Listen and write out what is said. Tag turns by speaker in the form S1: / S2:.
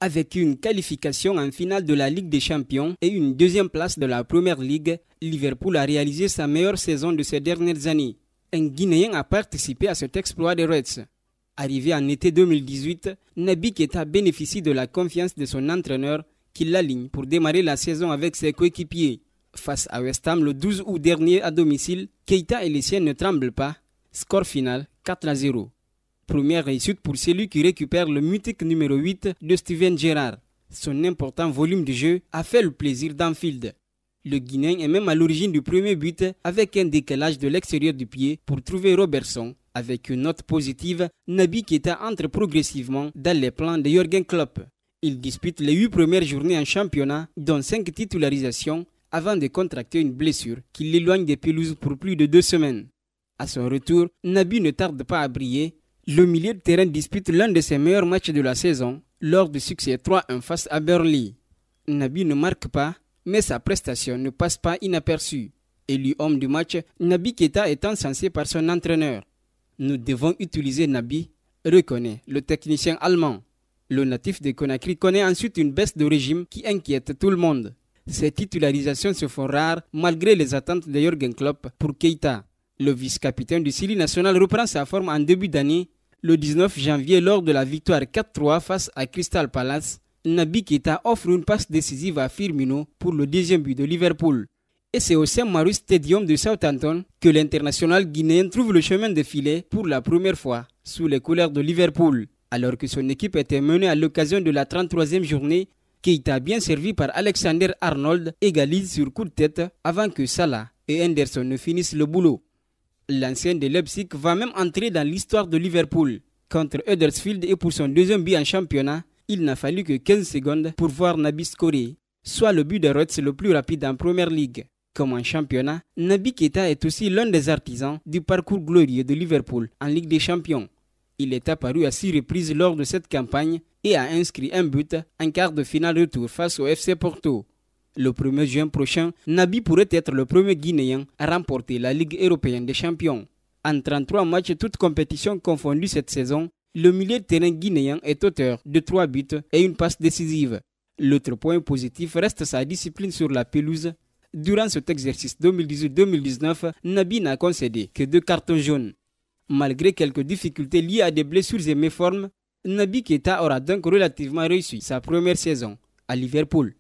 S1: Avec une qualification en finale de la Ligue des Champions et une deuxième place de la Première Ligue, Liverpool a réalisé sa meilleure saison de ces dernières années. Un Guinéen a participé à cet exploit des Reds. Arrivé en été 2018, Naby Keita bénéficie de la confiance de son entraîneur qui l'aligne pour démarrer la saison avec ses coéquipiers. Face à West Ham le 12 août dernier à domicile, Keita et les siens ne tremblent pas. Score final 4-0. Première réussite pour celui qui récupère le mythique numéro 8 de Steven Gerrard. Son important volume de jeu a fait le plaisir d'Anfield. Le Guinéen est même à l'origine du premier but avec un décalage de l'extérieur du pied pour trouver Robertson. Avec une note positive, Naby Keita entre progressivement dans les plans de Jürgen Klopp. Il dispute les 8 premières journées en championnat, dont 5 titularisations, avant de contracter une blessure qui l'éloigne des pelouses pour plus de 2 semaines. À son retour, Naby ne tarde pas à briller. Le milieu de terrain dispute l'un de ses meilleurs matchs de la saison lors du succès 3-1 face à Burnley. Naby ne marque pas, mais sa prestation ne passe pas inaperçue. Élu homme du match, Naby Keita est encensé par son entraîneur. Nous devons utiliser Naby, reconnaît le technicien allemand. Le natif de Conakry connaît ensuite une baisse de régime qui inquiète tout le monde. Ces titularisations se font rares malgré les attentes de Jürgen Klopp pour Keita. Le vice-capitaine du Sili national reprend sa forme en début d'année. Le 19 janvier, lors de la victoire 4-3 face à Crystal Palace, Naby Keita offre une passe décisive à Firmino pour le deuxième but de Liverpool. Et c'est au St. Mary's Stadium de Southampton que l'international guinéen trouve le chemin de filet pour la première fois sous les couleurs de Liverpool. Alors que son équipe était menée à l'occasion de la 33e journée, Keita, bien servi par Alexander-Arnold, égalise sur coup de tête avant que Salah et Henderson ne finissent le boulot. L'ancien de Leipzig va même entrer dans l'histoire de Liverpool. Contre Huddersfield et pour son deuxième but en championnat, il n'a fallu que 15 secondes pour voir Naby scorer, soit le but de Reds le plus rapide en Première Ligue. Comme en championnat, Naby Keita est aussi l'un des artisans du parcours glorieux de Liverpool en Ligue des Champions. Il est apparu à 6 reprises lors de cette campagne et a inscrit un but en quart de finale retour face au FC Porto. Le 1er juin prochain, Naby pourrait être le premier Guinéen à remporter la Ligue européenne des champions. En 33 matchs, toutes compétitions confondues cette saison, le milieu de terrain guinéen est auteur de 3 buts et une passe décisive. L'autre point positif reste sa discipline sur la pelouse. Durant cet exercice 2018-2019, Naby n'a concédé que 2 cartons jaunes. Malgré quelques difficultés liées à des blessures et méformes, Naby Keita aura donc relativement réussi sa première saison à Liverpool.